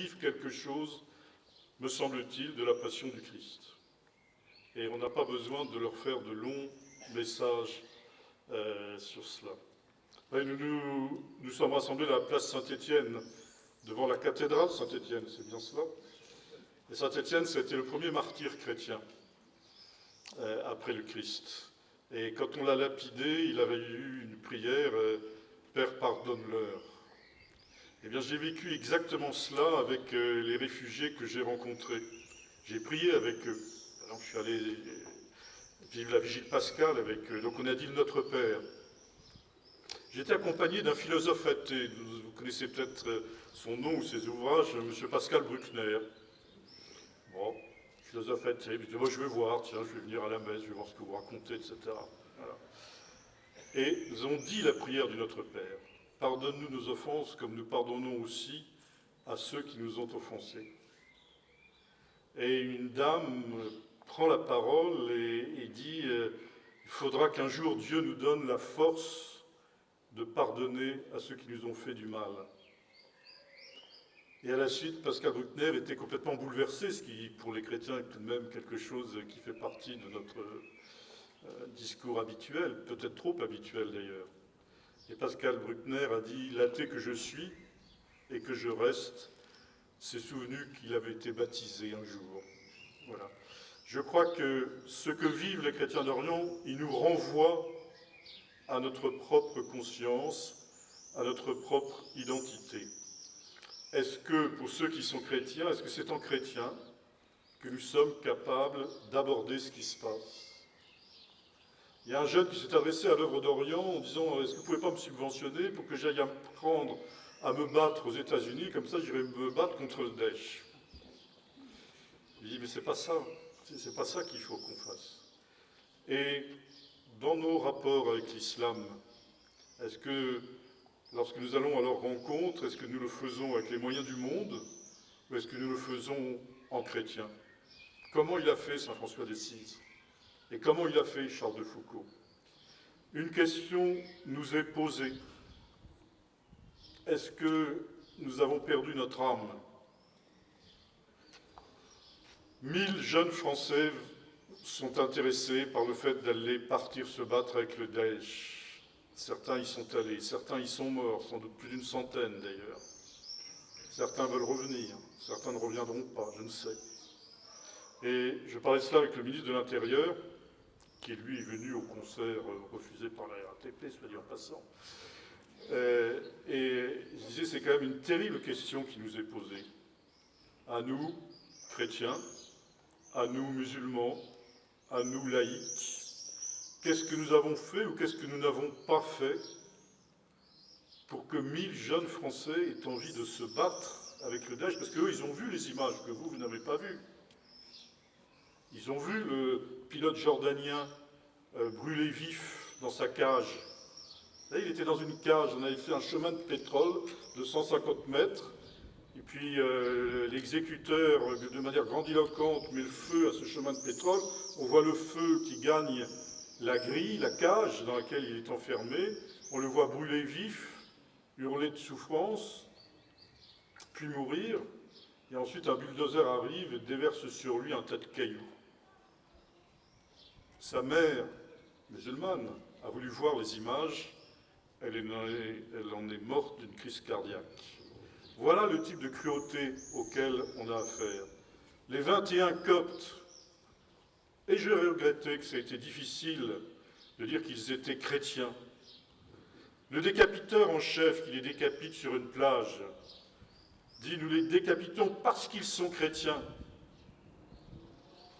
décrivent quelque chose, me semble-t-il, de la passion du Christ. Et on n'a pas besoin de leur faire de longs messages sur cela. Nous sommes rassemblés à la place Saint-Étienne, devant la cathédrale Saint-Étienne, c'est bien cela. Et Saint-Étienne, c'était le premier martyr chrétien après le Christ. Et quand on l'a lapidé, il avait eu une prière Père, pardonne-leur. Eh bien, j'ai vécu exactement cela avec les réfugiés que j'ai rencontrés. J'ai prié avec eux. Alors, je suis allé vivre la vigile pascale avec eux. Donc, on a dit le Notre Père. J'étais accompagné d'un philosophe athée. Vous connaissez peut-être son nom ou ses ouvrages, M. Pascal Bruckner. Bon, philosophe athée. Je dis, moi, je vais voir, tiens, je vais venir à la messe, je vais voir ce que vous racontez, etc. Voilà. Et nous avons dit la prière du Notre Père. Pardonne-nous nos offenses comme nous pardonnons aussi à ceux qui nous ont offensés. Et une dame prend la parole et dit il faudra qu'un jour Dieu nous donne la force de pardonner à ceux qui nous ont fait du mal. Et à la suite, Pascal Bruckner était complètement bouleversé, ce qui, pour les chrétiens, est tout de même quelque chose qui fait partie de notre discours habituel, peut-être trop habituel d'ailleurs. Et Pascal Bruckner a dit « L'athée que je suis et que je reste s'est souvenu qu'il avait été baptisé un jour. » Voilà. Je crois que ce que vivent les chrétiens d'Orient, il nous renvoie à notre propre conscience, à notre propre identité. Est-ce que, pour ceux qui sont chrétiens, est-ce que c'est en chrétien que nous sommes capables d'aborder ce qui se passe ? Il y a un jeune qui s'est adressé à l'œuvre d'Orient en disant « Est-ce que vous ne pouvez pas me subventionner pour que j'aille apprendre à me battre aux États-Unis, comme ça j'irai me battre contre le Daesh ?» Il dit « Mais c'est pas ça qu'il faut qu'on fasse. » Et dans nos rapports avec l'islam, est-ce que, lorsque nous allons à leur rencontre, est-ce que nous le faisons avec les moyens du monde ou est-ce que nous le faisons en chrétien ? Comment il a fait Saint François d'Assise ? Et comment il a fait Charles de Foucault ? Une question nous est posée. Est-ce que nous avons perdu notre âme ? 1000 jeunes Français sont intéressés par le fait d'aller partir se battre avec le Daesh. Certains y sont allés, certains y sont morts, sans doute plus d'une centaine d'ailleurs. Certains veulent revenir, certains ne reviendront pas, je ne sais. Et je parlais de cela avec le ministre de l'Intérieur, qui lui est venu au concert refusé par la RATP, soit dit en passant. Et je disais, c'est quand même une terrible question qui nous est posée. À nous, chrétiens, à nous, musulmans, à nous, laïcs, qu'est-ce que nous avons fait ou qu'est-ce que nous n'avons pas fait pour que 1000 jeunes Français aient envie de se battre avec le Daesh ? Parce qu'eux, ils ont vu les images que vous n'avez pas vues. Ils ont vu le pilote jordanien brûlé vif dans sa cage. Là, il était dans une cage, on avait fait un chemin de pétrole de 150 mètres, et puis l'exécuteur, de manière grandiloquente, met le feu à ce chemin de pétrole. On voit le feu qui gagne la grille, la cage dans laquelle il est enfermé. On le voit brûler vif, hurler de souffrance, puis mourir. Et ensuite, un bulldozer arrive et déverse sur lui un tas de cailloux. Sa mère, musulmane, a voulu voir les images. Elle en est morte d'une crise cardiaque. Voilà le type de cruauté auquel on a affaire. Les 21 Coptes, et je regrettais que ça ait été difficile de dire qu'ils étaient chrétiens. Le décapiteur en chef qui les décapite sur une plage dit « Nous les décapitons parce qu'ils sont chrétiens ».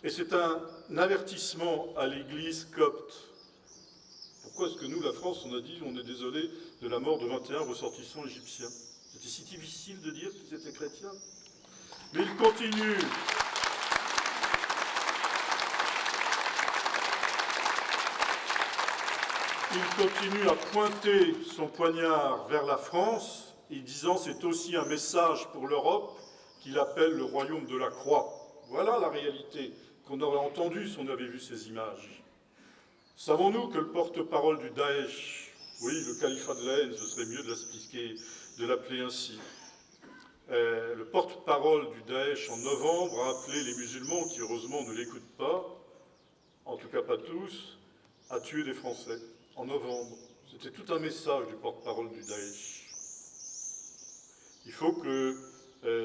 Et c'est un avertissement à l'Église copte. Pourquoi est-ce que nous, la France, on a dit on est désolé de la mort de 21 ressortissants égyptiens ? C'était si difficile de dire qu'ils étaient chrétiens. Mais il continue. Il continue à pointer son poignard vers la France, et disant c'est aussi un message pour l'Europe qu'il appelle le royaume de la croix. Voilà la réalité qu'on aurait entendue si on avait vu ces images. Savons-nous que le porte-parole du Daesh, oui, le califat de la haine, ce serait mieux de l'appeler ainsi, le porte-parole porte-parole du Daesh en novembre a appelé les musulmans, qui heureusement ne l'écoutent pas, en tout cas pas tous, à tuer des Français, en novembre. C'était tout un message du porte-parole du Daesh. Il faut que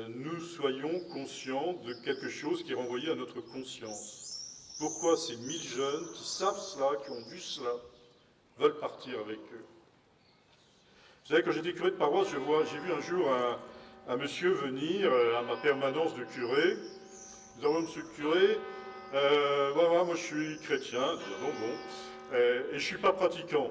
nous soyons conscients de quelque chose qui est renvoyé à notre conscience. Pourquoi ces 1000 jeunes qui savent cela, qui ont vu cela, veulent partir avec eux? Vous savez, quand j'étais curé de paroisse, j'ai vu un jour un monsieur venir à ma permanence de curé. Nous avons monsieur le curé, voilà, moi je suis chrétien. Je dis, bon, et je ne suis pas pratiquant.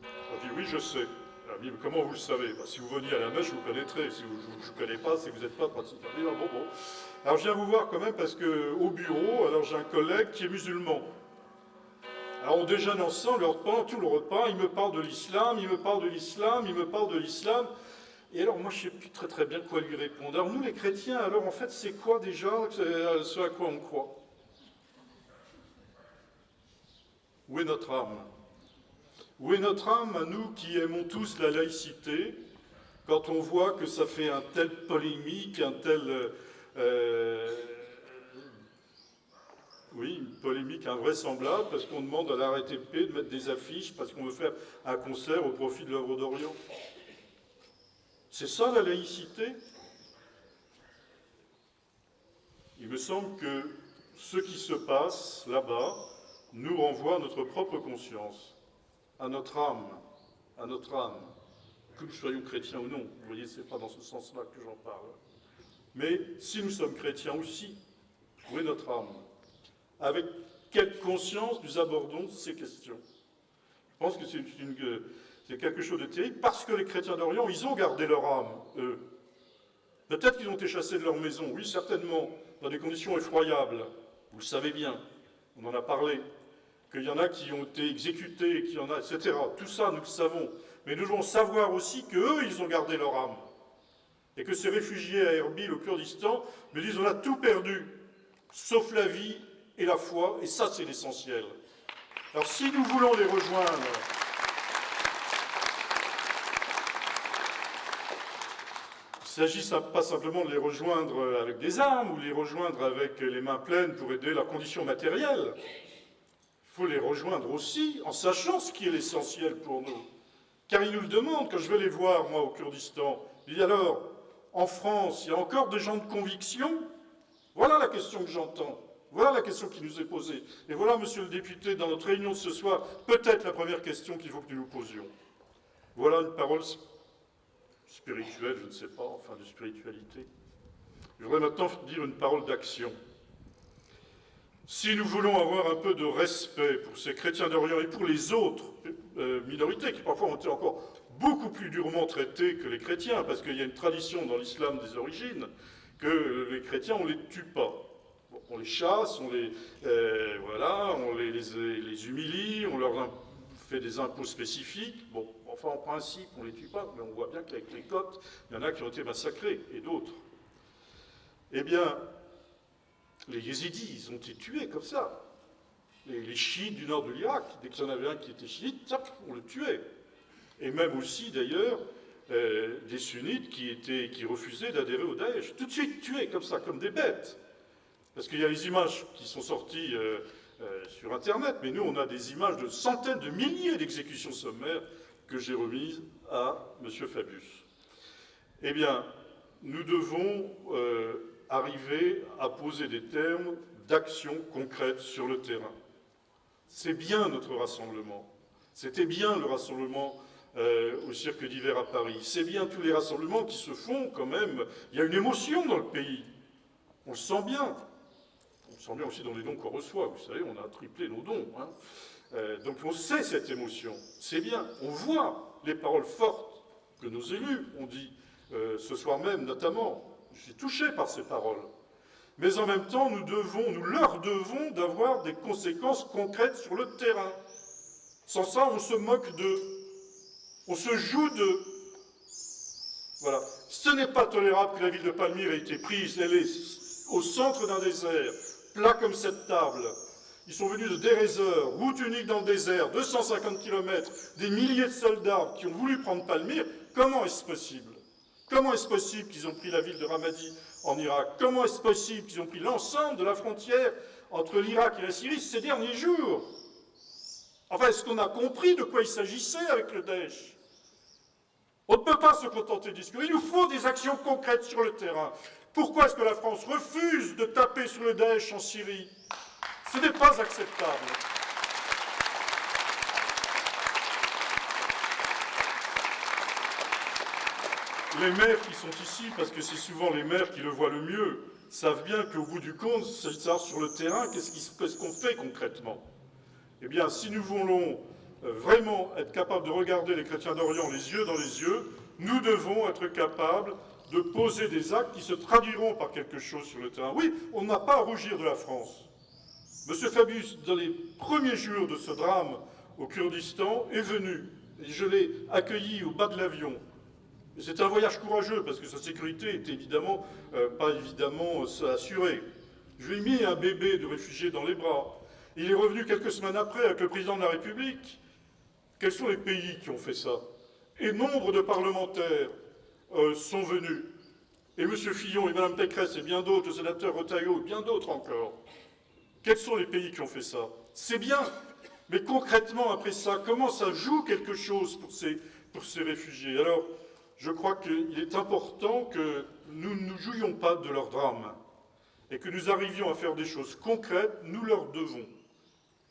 On dit, oui, je sais. Alors, dit, comment vous le savez? Si vous veniez à la messe, je vous connaîtrai. Si je ne vous connais pas, c'est que vous n'êtes pas pratiquant. Je dis, bon. Alors je viens vous voir quand même parce qu'au bureau, alors j'ai un collègue qui est musulman. Alors on déjeune ensemble, pendant tout le repas, il me parle de l'islam, il me parle de l'islam, il me parle de l'islam. Et alors moi je ne sais plus très bien quoi lui répondre. Alors nous les chrétiens, alors en fait c'est quoi déjà ce à quoi on croit? Où est notre âme? Où est notre âme à nous qui aimons tous la laïcité, quand on voit que ça fait un tel polémique, un tel... oui, une polémique invraisemblable, parce qu'on demande à la RATP de mettre des affiches, parce qu'on veut faire un concert au profit de l'œuvre d'Orient. C'est ça la laïcité? Il me semble que ce qui se passe là-bas nous renvoie à notre propre conscience, à notre âme, que nous soyons chrétiens ou non. Vous voyez, ce n'est pas dans ce sens-là que j'en parle. Mais si nous sommes chrétiens aussi, où est notre âme? Avec quelle conscience nous abordons ces questions? Je pense que c'est quelque chose de terrible, parce que les chrétiens d'Orient, ils ont gardé leur âme, eux. Peut-être qu'ils ont été chassés de leur maison, oui, certainement, dans des conditions effroyables. Vous le savez bien, on en a parlé, qu'il y en a qui ont été exécutés, qu'il y en a, etc. Tout ça, nous le savons. Mais nous devons savoir aussi qu'eux, ils ont gardé leur âme. Et que ces réfugiés à Erbil, au Kurdistan, me disent, on a tout perdu, sauf la vie et la foi, et ça c'est l'essentiel. Alors si nous voulons les rejoindre, il ne s'agit pas simplement de les rejoindre avec des armes, ou les rejoindre avec les mains pleines pour aider leurs conditions matérielles. Il faut les rejoindre aussi en sachant ce qui est l'essentiel pour nous. Car ils nous le demandent, quand je vais les voir, moi, au Kurdistan. Ils disent alors, en France, il y a encore des gens de conviction? Voilà la question que j'entends. Voilà la question qui nous est posée. Et voilà, monsieur le député, dans notre réunion de ce soir, peut-être la première question qu'il faut que nous nous posions. Voilà une parole spirituelle, je ne sais pas, enfin de spiritualité. Je voudrais maintenant dire une parole d'action. Si nous voulons avoir un peu de respect pour ces chrétiens d'Orient et pour les autres minorités, qui parfois ont été encore beaucoup plus durement traitées que les chrétiens, parce qu'il y a une tradition dans l'islam des origines, que les chrétiens, on ne les tue pas. On les chasse, on les humilie, on leur fait des impôts spécifiques. Bon, enfin, en principe, on ne les tue pas, mais on voit bien qu'avec les Coptes, il y en a qui ont été massacrés, et d'autres. Eh bien, les Yézidis, ils ont été tués comme ça. Les chiites du nord de l'Irak, dès qu'il y en avait un qui était chiite, on le tuait. Et même aussi, d'ailleurs, des sunnites qui refusaient d'adhérer au Daesh. Tout de suite tués comme ça, comme des bêtes. Parce qu'il y a les images qui sont sorties sur Internet, mais nous, on a des images de centaines de milliers d'exécutions sommaires que j'ai remises à M. Fabius. Eh bien, nous devons arriver à poser des termes d'action concrète sur le terrain. C'est bien notre rassemblement. C'était bien le rassemblement au Cirque d'hiver à Paris. C'est bien tous les rassemblements qui se font quand même. Il y a une émotion dans le pays. On le sent bien. On le sent bien aussi dans les dons qu'on reçoit. Vous savez, on a triplé nos dons. Donc on sait cette émotion. C'est bien. On voit les paroles fortes que nos élus ont dit ce soir même notamment. Je suis touché par ces paroles. Mais en même temps, nous leur devons d'avoir des conséquences concrètes sur le terrain. Sans ça, on se moque d'eux. On se joue d'eux. Voilà. Ce n'est pas tolérable que la ville de Palmyre ait été prise. Elle est au centre d'un désert, plat comme cette table. Ils sont venus de Deir route unique dans le désert, 250 km, des milliers de soldats qui ont voulu prendre Palmyre. Comment est-ce possible? Comment est-ce possible qu'ils ont pris la ville de Ramadi en Irak. Comment est-ce possible qu'ils ont pris l'ensemble de la frontière entre l'Irak et la Syrie ces derniers jours? Enfin, est-ce qu'on a compris de quoi il s'agissait avec le Daesh? On ne peut pas se contenter de discours. Il nous faut des actions concrètes sur le terrain. Pourquoi est-ce que la France refuse de taper sur le Daesh en Syrie? Ce n'est pas acceptable. Les maires qui sont ici, parce que c'est souvent les maires qui le voient le mieux, savent bien qu'au bout du compte, c'est ça sur le terrain, qu'est-ce qu'on fait concrètement? Eh bien, si nous voulons vraiment être capables de regarder les chrétiens d'Orient les yeux dans les yeux, nous devons être capables de poser des actes qui se traduiront par quelque chose sur le terrain. Oui, on n'a pas à rougir de la France. Monsieur Fabius, dans les premiers jours de ce drame au Kurdistan, est venu, et je l'ai accueilli au bas de l'avion. C'est un voyage courageux, parce que sa sécurité est évidemment pas évidemment assurée. Je lui ai mis un bébé de réfugié dans les bras. Il est revenu quelques semaines après avec le président de la République. Quels sont les pays qui ont fait ça? Et nombre de parlementaires sont venus. Et M. Fillon et Mme Pécresse et bien d'autres, le sénateur Retailleau et bien d'autres encore. Quels sont les pays qui ont fait ça? C'est bien, mais concrètement, après ça, comment ça joue quelque chose pour ces réfugiés? Alors, je crois qu'il est important que nous ne jouions pas de leur drame et que nous arrivions à faire des choses concrètes, nous leur devons.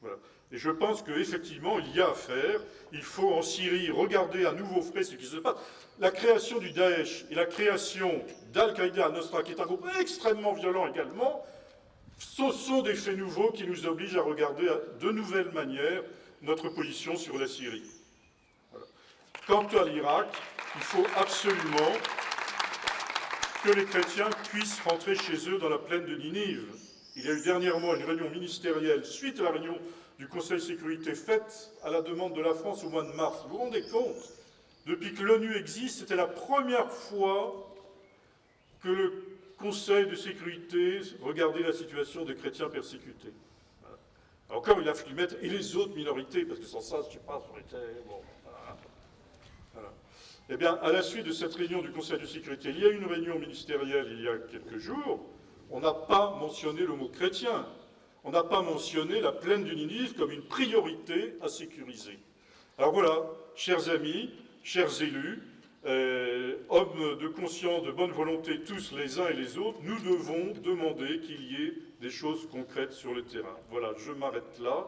Voilà. Et je pense qu'effectivement, il y a à faire. Il faut en Syrie regarder à nouveau frais ce qui se passe. La création du Daesh et la création d'Al-Qaïda al-Nusra, qui est un groupe extrêmement violent également, ce sont des faits nouveaux qui nous obligent à regarder de nouvelles manières notre position sur la Syrie. Voilà. Quant à l'Irak, il faut absolument que les chrétiens puissent rentrer chez eux dans la plaine de Ninive. Il y a eu dernièrement une réunion ministérielle suite à la réunion du Conseil de sécurité faite à la demande de la France au mois de mars. Vous vous rendez compte? Depuis que l'ONU existe, c'était la première fois que le Conseil de sécurité regardait la situation des chrétiens persécutés. Voilà. Encore, il a fallu mettre et les autres minorités, parce que sans ça, je ne sais pas, ça aurait été... Bon, voilà. Eh bien, à la suite de cette réunion du Conseil de sécurité, il y a eu une réunion ministérielle il y a quelques jours. On n'a pas mentionné le mot chrétien. On n'a pas mentionné la plaine du Ninive comme une priorité à sécuriser. Alors voilà, chers amis, chers élus, hommes de conscience, de bonne volonté, tous les uns et les autres, nous devons demander qu'il y ait des choses concrètes sur le terrain. Voilà, je m'arrête là.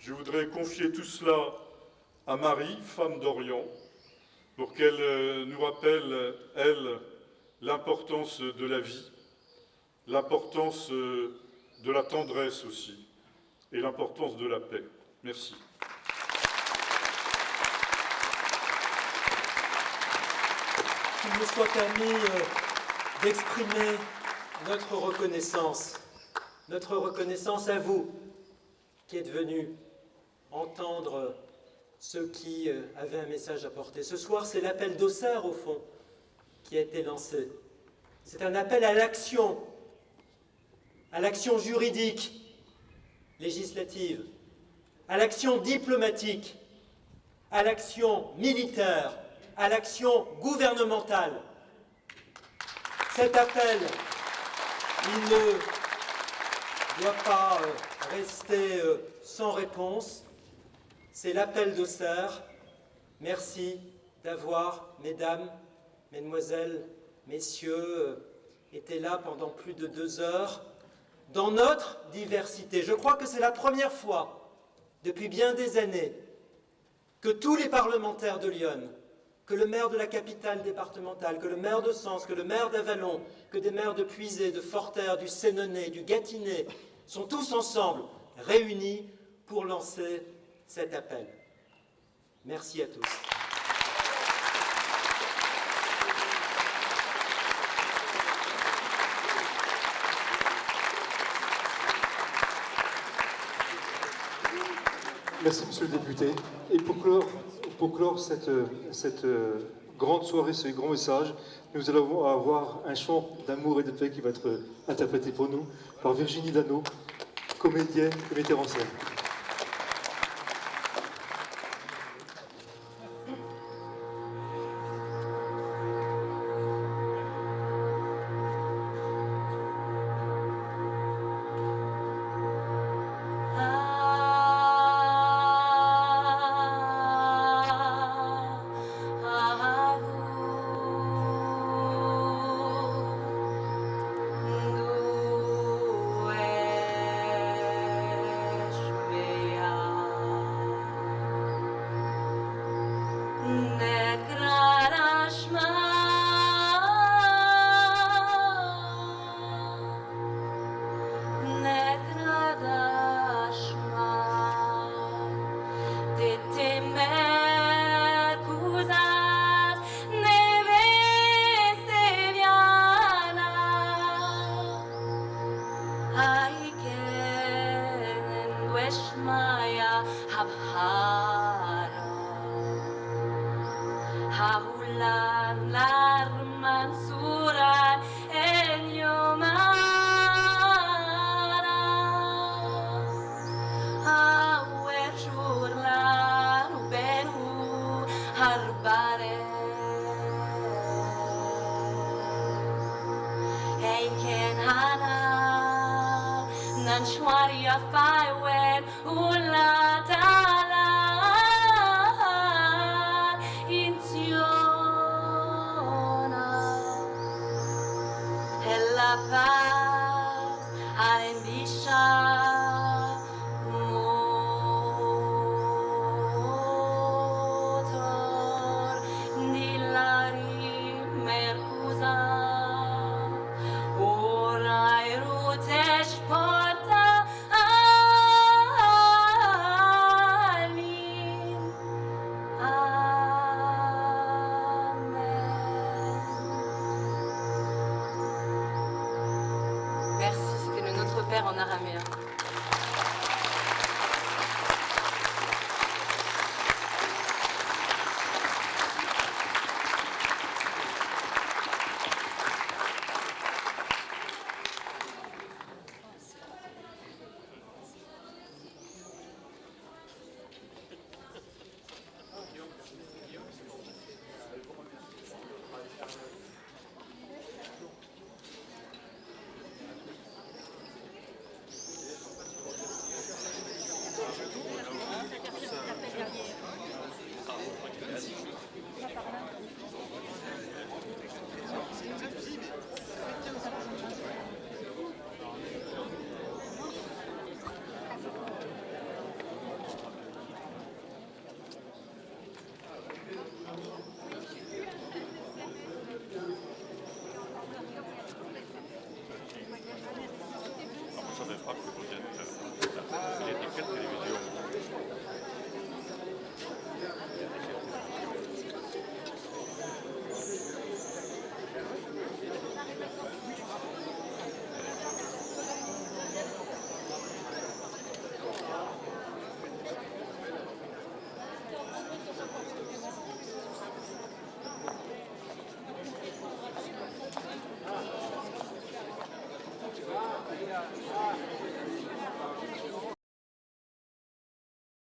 Je voudrais confier tout cela à Marie, femme d'Orient, pour qu'elle nous rappelle, elle, l'importance de la vie, l'importance de la tendresse aussi, et l'importance de la paix. Merci. Qu'il nous soit permis d'exprimer notre reconnaissance à vous qui êtes venus entendre ceux qui avaient un message à porter. Ce soir, c'est l'appel d'Auxerre, au fond, qui a été lancé. C'est un appel à l'action juridique, législative, à l'action diplomatique, à l'action militaire, à l'action gouvernementale. Cet appel, il ne doit pas rester sans réponse. C'est l'appel d'Auxerre. Merci d'avoir, mesdames, mesdemoiselles, messieurs, été là pendant plus de 2 heures. Dans notre diversité, je crois que c'est la première fois, depuis bien des années, que tous les parlementaires de Lyon, que le maire de la capitale départementale, que le maire de Sens, que le maire d'Avallon, que des maires de Puisay, de Forterre, du Sénonais, du Gâtinais, sont tous ensemble réunis pour lancer cet appel. Merci à tous. Merci, monsieur le député. Et pour clore cette grande soirée, ce grand message, nous allons avoir un chant d'amour et de paix qui va être interprété pour nous par Virginie Dano, comédienne et metteur en scène. An shwaria faiwen ulla tala intiona hella paz alen bisha motor nillari merkuza orai rutesh porta almin amen. Merci, c'était le Notre Père en araméen. Je ne savais pas que vous êtes. Il y a des télévisions.